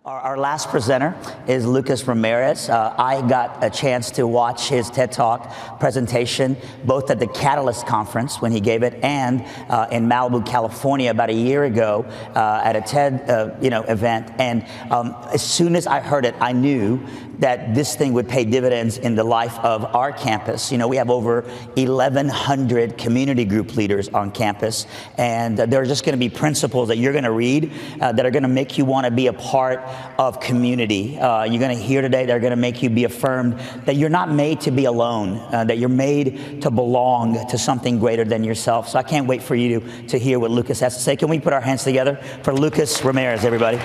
Our last presenter is Lucas Ramirez. I got a chance to watch his TED Talk presentation, both at the Catalyst Conference when he gave it, and in Malibu, California, about a year ago at a TED event. And as soon as I heard it, I knew that this thing would pay dividends in the life of our campus. You know, we have over 1,100 community group leaders on campus, and there are just going to be principles that you're going to read that are going to make you want to be a part of community. You're going to hear today that are going to make you be affirmed that you're not made to be alone, that you're made to belong to something greater than yourself. So I can't wait for you to hear what Lucas has to say. Can we put our hands together for Lucas Ramirez, everybody?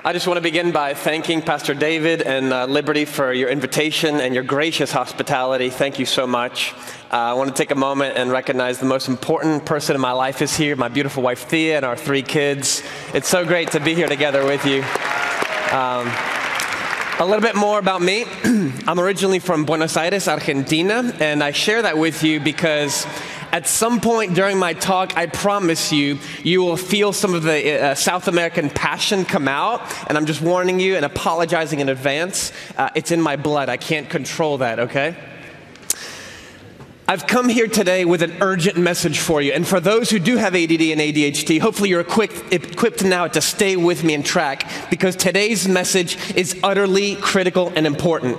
I just want to begin by thanking Pastor David and Liberty for your invitation and your gracious hospitality. Thank you so much. I want to take a moment and recognize the most important person in my life is here, my beautiful wife Thea and our 3 kids. It's so great to be here together with you. A little bit more about me. I'm originally from Buenos Aires, Argentina, and I share that with you because at some point during my talk, I promise you, you will feel some of the South American passion come out, and I'm just warning you and apologizing in advance. It's in my blood. I can't control that, okay? I've come here today with an urgent message for you, and for those who do have ADD and ADHD, hopefully you're equipped now to stay with me and track, because today's message is utterly critical and important.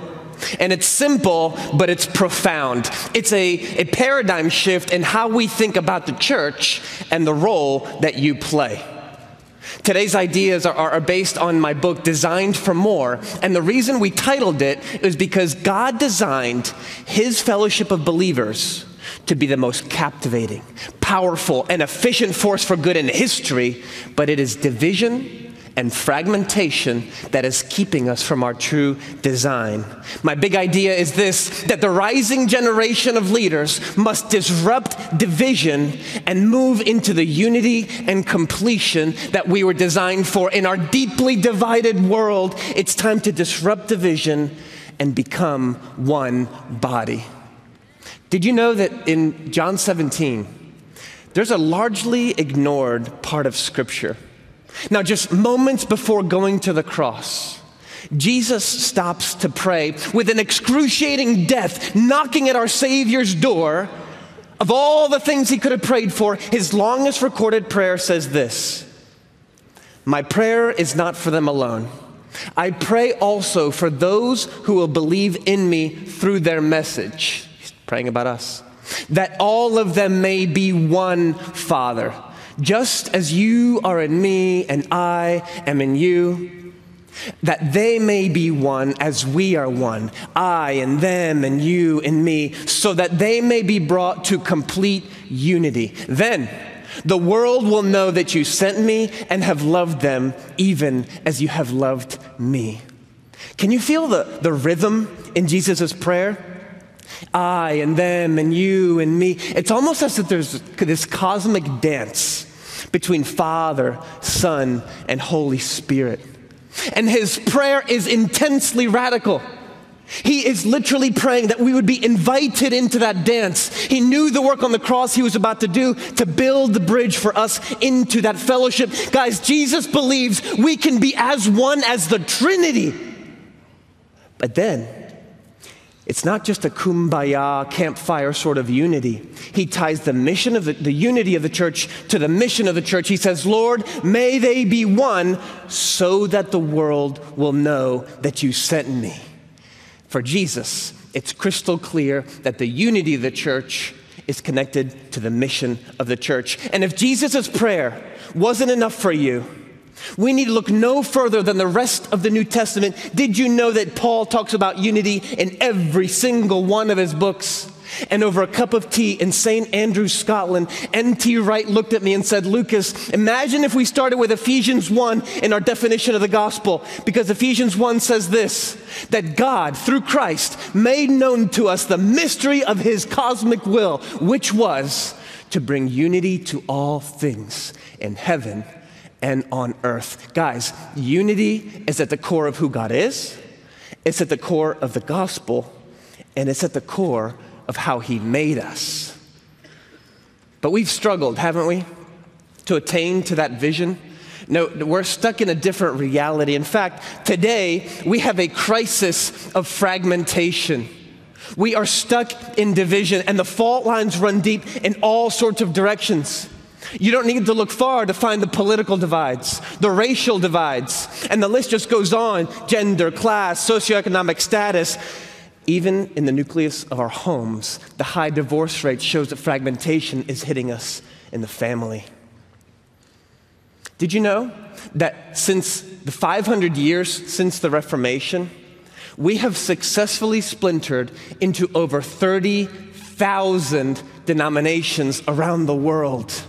And it's simple, but it's profound. It's a paradigm shift in how we think about the church and the role that you play. Today's ideas are based on my book, Designed for More. And the reason we titled it is because God designed His fellowship of believers to be the most captivating, powerful, and efficient force for good in history, but it is division and fragmentation that is keeping us from our true design. My big idea is this, that the rising generation of leaders must disrupt division and move into the unity and completion that we were designed for. In our deeply divided world, it's time to disrupt division and become one body. Did you know that in John 17, there's a largely ignored part of Scripture? Now, just moments before going to the cross, Jesus stops to pray with an excruciating death knocking at our Savior's door. Of all the things he could have prayed for, his longest recorded prayer says this: "My prayer is not for them alone. I pray also for those who will believe in me through their message." He's praying about us. "That all of them may be one, Father. Just as you are in me and I am in you, that they may be one as we are one, I and them and you and me, so that they may be brought to complete unity. Then the world will know that you sent me and have loved them even as you have loved me." Can you feel the rhythm in Jesus' prayer? I and them and you and me. It's almost as if there's this cosmic dance between Father, Son, and Holy Spirit. And his prayer is intensely radical. He is literally praying that we would be invited into that dance. He knew the work on the cross he was about to do to build the bridge for us into that fellowship. Guys, Jesus believes we can be as one as the Trinity. But then, it's not just a kumbaya, campfire sort of unity. He ties the mission of the unity of the church to the mission of the church. He says, "Lord, may they be one so that the world will know that you sent me." For Jesus, it's crystal clear that the unity of the church is connected to the mission of the church. And if Jesus' prayer wasn't enough for you, we need to look no further than the rest of the New Testament. Did you know that Paul talks about unity in every single one of his books? And over a cup of tea in St. Andrews, Scotland, N.T. Wright looked at me and said, "Lucas, imagine if we started with Ephesians 1 in our definition of the gospel, because Ephesians 1 says this, that God, through Christ, made known to us the mystery of his cosmic will, which was to bring unity to all things in heaven and on earth." Guys, unity is at the core of who God is, it's at the core of the gospel, and it's at the core of how he made us. But we've struggled, haven't we? to attain to that vision? No, we're stuck in a different reality. In fact, today we have a crisis of fragmentation. We are stuck in division, and the fault lines run deep in all sorts of directions. You don't need to look far to find the political divides, the racial divides, and the list just goes on. Gender, class, socioeconomic status. Even in the nucleus of our homes, the high divorce rate shows that fragmentation is hitting us in the family. Did you know that since the 500 years since the Reformation, we have successfully splintered into over 30,000 denominations around the world?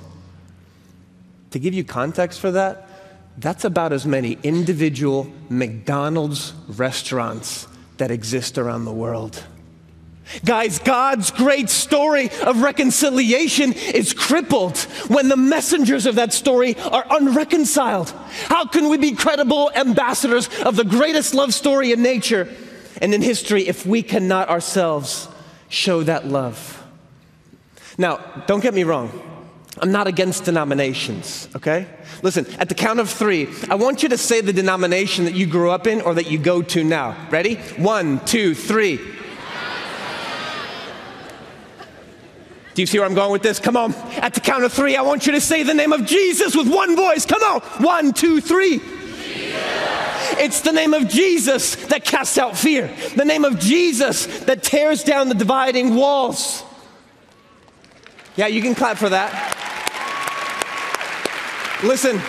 To give you context for that, that's about as many individual McDonald's restaurants that exist around the world. Guys, God's great story of reconciliation is crippled when the messengers of that story are unreconciled. How can we be credible ambassadors of the greatest love story in nature and in history if we cannot ourselves show that love? Now, don't get me wrong. I'm not against denominations, okay? Listen, at the count of 3, I want you to say the denomination that you grew up in or that you go to now. Ready? 1, 2, 3. Do you see where I'm going with this? Come on. At the count of 3, I want you to say the name of Jesus with one voice. Come on. 1, 2, 3. Jesus. It's the name of Jesus that casts out fear. The name of Jesus that tears down the dividing walls. Yeah, you can clap for that. Listen,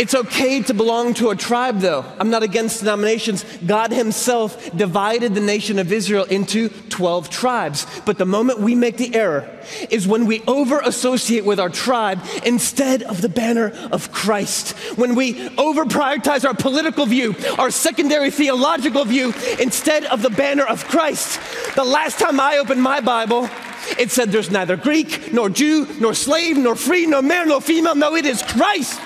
it's okay to belong to a tribe, though. I'm not against denominations. God himself divided the nation of Israel into 12 tribes. But the moment we make the error is when we over-associate with our tribe instead of the banner of Christ. When we over-prioritize our political view, our secondary theological view, instead of the banner of Christ. The last time I opened my Bible, it said there's neither Greek, nor Jew, nor slave, nor free, nor male, nor female. No, it is Christ.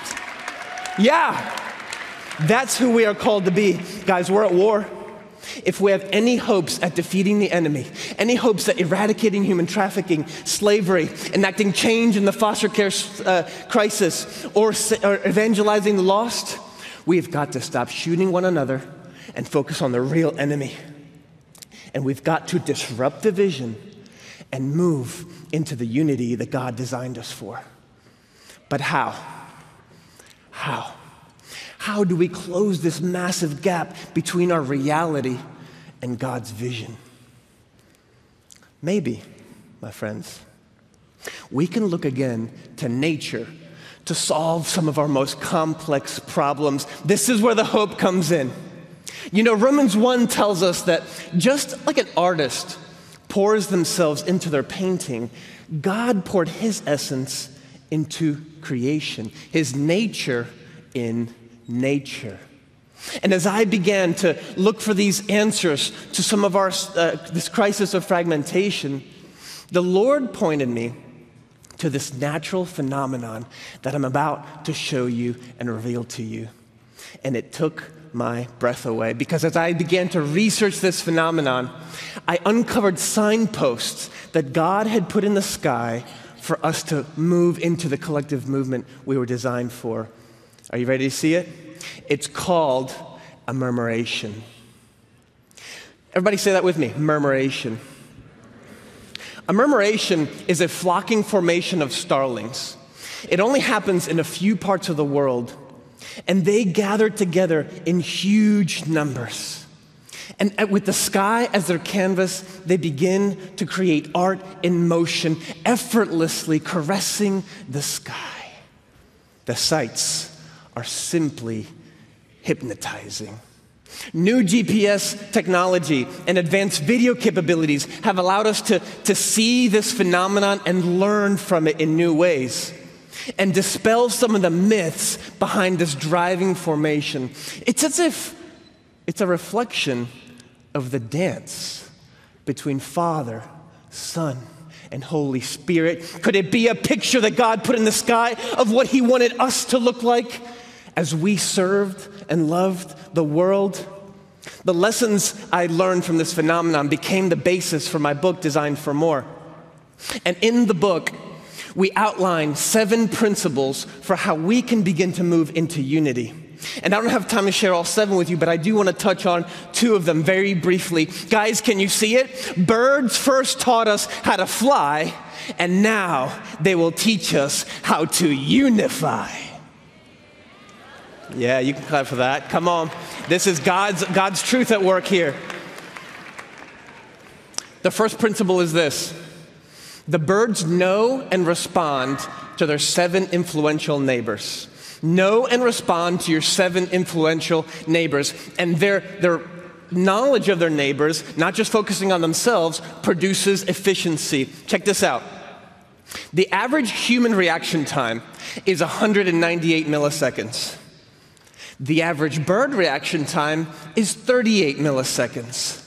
Yeah, that's who we are called to be. Guys, we're at war. If we have any hopes at defeating the enemy, any hopes at eradicating human trafficking, slavery, enacting change in the foster care crisis, or evangelizing the lost, we've got to stop shooting one another and focus on the real enemy. And we've got to disrupt division and move into the unity that God designed us for. But how? How? How do we close this massive gap between our reality and God's vision? Maybe, my friends, we can look again to nature to solve some of our most complex problems. This is where the hope comes in. You know, Romans 1 tells us that just like an artist pours themselves into their painting, God poured his essence into creation, his nature in nature. And as I began to look for these answers to some of our this crisis of fragmentation, the Lord pointed me to this natural phenomenon that I'm about to show you and reveal to you. And it took my breath away, because as I began to research this phenomenon, I uncovered signposts that God had put in the sky for us to move into the collective movement we were designed for. Are you ready to see it? It's called a murmuration. Everybody say that with me, murmuration. A murmuration is a flocking formation of starlings. It only happens in a few parts of the world, and they gather together in huge numbers. And with the sky as their canvas, they begin to create art in motion, effortlessly caressing the sky. The sights are simply hypnotizing. New GPS technology and advanced video capabilities have allowed us to see this phenomenon and learn from it in new ways and dispel some of the myths behind this driving formation. It's as if it's a reflection of the dance between Father, Son, and Holy Spirit. Could it be a picture that God put in the sky of what he wanted us to look like as we served and loved the world? The lessons I learned from this phenomenon became the basis for my book, Designed for More. And in the book, we outline 7 principles for how we can begin to move into unity. And I don't have time to share all 7 with you, but I do want to touch on 2 of them very briefly. Guys, can you see it? Birds first taught us how to fly, and now they will teach us how to unify. Yeah, you can clap for that. Come on. This is God's truth at work here. The first principle is this. The birds know and respond to their 7 influential neighbors. Know and respond to your 7 influential neighbors. And their knowledge of their neighbors, not just focusing on themselves, produces efficiency. Check this out. The average human reaction time is 198 milliseconds. The average bird reaction time is 38 milliseconds.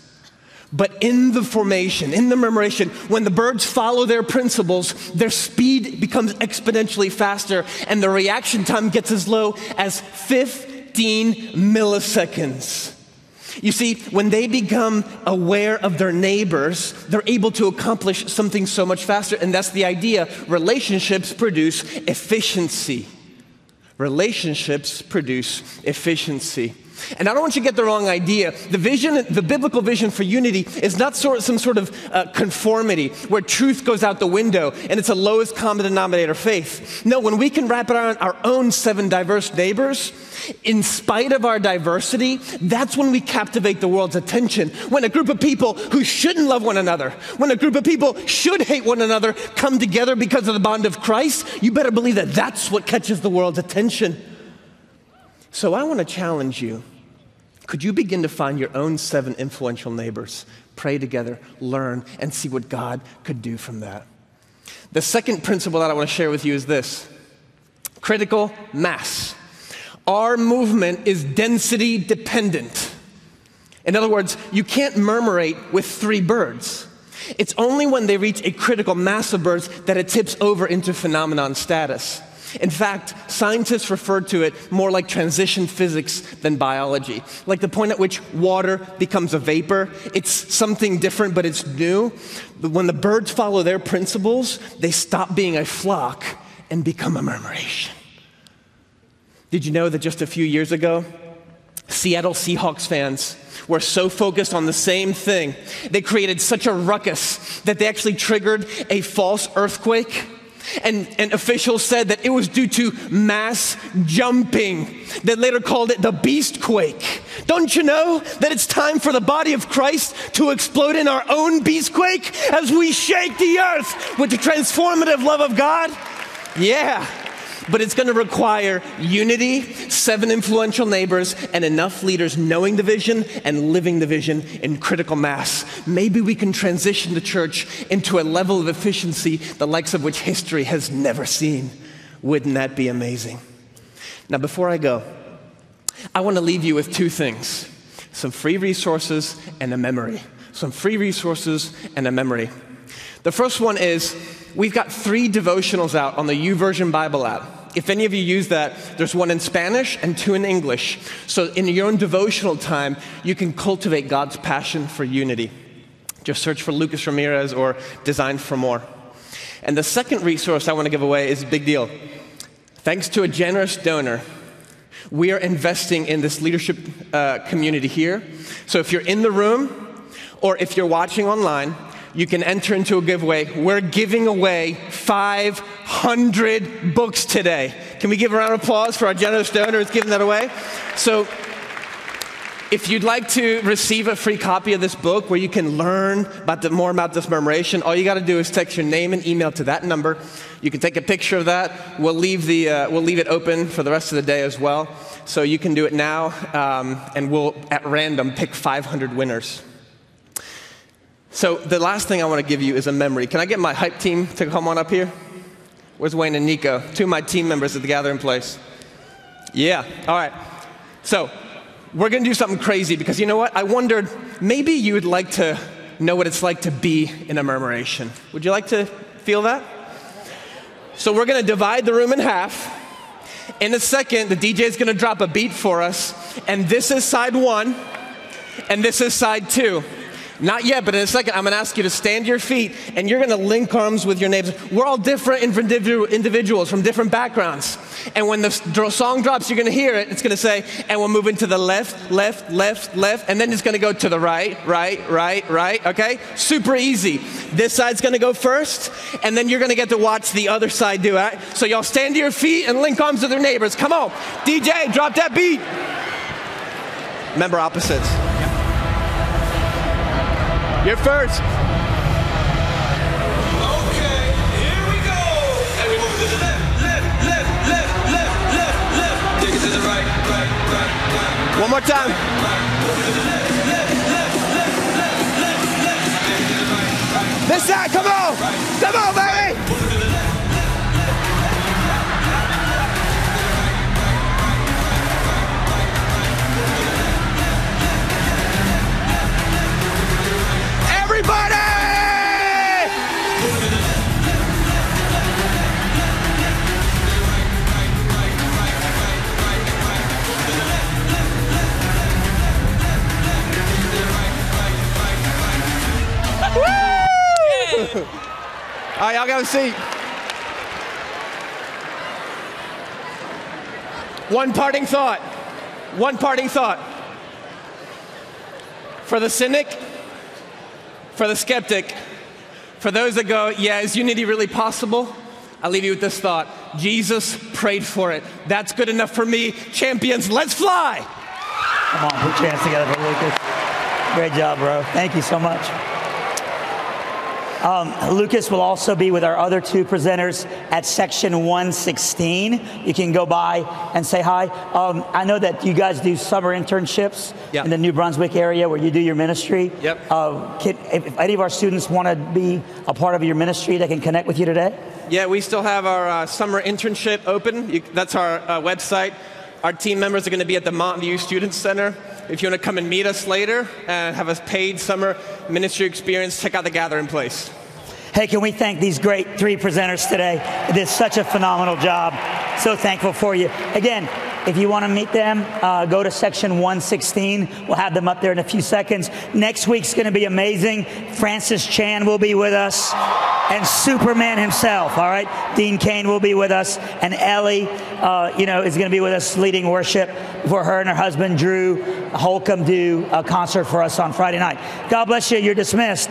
But in the formation, in the murmuration, when the birds follow their principles, their speed becomes exponentially faster, and the reaction time gets as low as 15 milliseconds. You see, when they become aware of their neighbors, they're able to accomplish something so much faster, and that's the idea. Relationships produce efficiency. Relationships produce efficiency. And I don't want you to get the wrong idea. The biblical vision for unity is not some sort of conformity where truth goes out the window and it's a lowest common denominator faith. No, when we can wrap it around our own 7 diverse neighbors, in spite of our diversity, that's when we captivate the world's attention. When a group of people who shouldn't love one another, when a group of people should hate one another come together because of the bond of Christ, you better believe that that's what catches the world's attention. So I want to challenge you. Could you begin to find your own 7 influential neighbors, pray together, learn, and see what God could do from that? The second principle that I want to share with you is this: critical mass. Our movement is density dependent. In other words, you can't murmurate with 3 birds. It's only when they reach a critical mass of birds that it tips over into phenomenon status. In fact, scientists refer to it more like transition physics than biology, like the point at which water becomes a vapor. It's something different, but it's new. But when the birds follow their principles, they stop being a flock and become a murmuration. Did you know that just a few years ago, Seattle Seahawks fans were so focused on the same thing, they created such a ruckus that they actually triggered a false earthquake? And officials said that it was due to mass jumping. They later called it the Beastquake. Don't you know that it's time for the body of Christ to explode in our own Beastquake as we shake the earth with the transformative love of God? Yeah. But it's going to require unity, 7 influential neighbors, and enough leaders knowing the vision and living the vision in critical mass. Maybe we can transition the church into a level of efficiency the likes of which history has never seen. Wouldn't that be amazing? Now, before I go, I want to leave you with 2 things: some free resources and a memory. Some free resources and a memory. The first one is, we've got 3 devotionals out on the YouVersion Bible app. If any of you use that, there's one in Spanish and 2 in English. So in your own devotional time, you can cultivate God's passion for unity. Just search for Lucas Ramirez or Design for More. And the second resource I want to give away is a big deal. Thanks to a generous donor, we are investing in this leadership community here. So if you're in the room or if you're watching online, you can enter into a giveaway. We're giving away 500 books today. Can we give a round of applause for our generous donor who's giving that away? So if you'd like to receive a free copy of this book where you can learn more about this murmuration, all you got to do is text your name and email to that number. You can take a picture of that. We'll leave it open for the rest of the day as well. So you can do it now, and we'll, at random, pick 500 winners. So the last thing I want to give you is a memory. Can I get my hype team to come on up here? Where's Wayne and Nico? 2 of my team members at the gathering place. Yeah, all right. So we're going to do something crazy because you know what? I wondered, maybe you would like to know what it's like to be in a murmuration. Would you like to feel that? So we're going to divide the room in half. In a second, the DJ is going to drop a beat for us. And this is side 1, and this is side 2. Not yet, but in a second, I'm going to ask you to stand to your feet, and you're going to link arms with your neighbors. We're all different individuals from different backgrounds. And when the song drops, you're going to hear it. It's going to say, and we're moving to the left, left, left, left, and then it's going to go to the right, right, right, right, okay? Super easy. This side's going to go first, and then you're going to get to watch the other side do it. So y'all stand to your feet and link arms with their neighbors. Come on. DJ, drop that beat. Remember opposites. You're first. Okay, here we go. And we move to the left, left, left, left, left, left, left. Take it to the right, right, right, right. One more time. Move to the left, left, left, left, left, left, left. Take it to the right, right. This side, come on. Come on, baby. Move to the left. Everybody! Woo! All right, y'all got a seat. One parting thought. One parting thought. For the cynic, for the skeptic, for those that go, yeah, is unity really possible? I'll leave you with this thought. Jesus prayed for it. That's good enough for me. Champions, let's fly. Come on, put your hands together for Lucas. Great job, bro. Thank you so much. Lucas will also be with our other two presenters at section 116. You can go by and say hi. I know that you guys do summer internships in the New Brunswick area where you do your ministry. Yep. If any of our students want to be a part of your ministry, they can connect with you today? Yeah, we still have our summer internship open. That's our website. Our team members are going to be at the Mountain View Student Center. If you want to come and meet us later and have a paid summer ministry experience, check out the Gathering Place. Hey, can we thank these great three presenters today? They did such a phenomenal job. So thankful for you. Again, if you want to meet them, go to section 116. We'll have them up there in a few seconds. Next week's going to be amazing. Francis Chan will be with us, and Superman himself, all right? Dean Cain will be with us, and Ellie, is going to be with us leading worship before her and her husband, Drew Holcomb, do a concert for us on Friday night. God bless you. You're dismissed.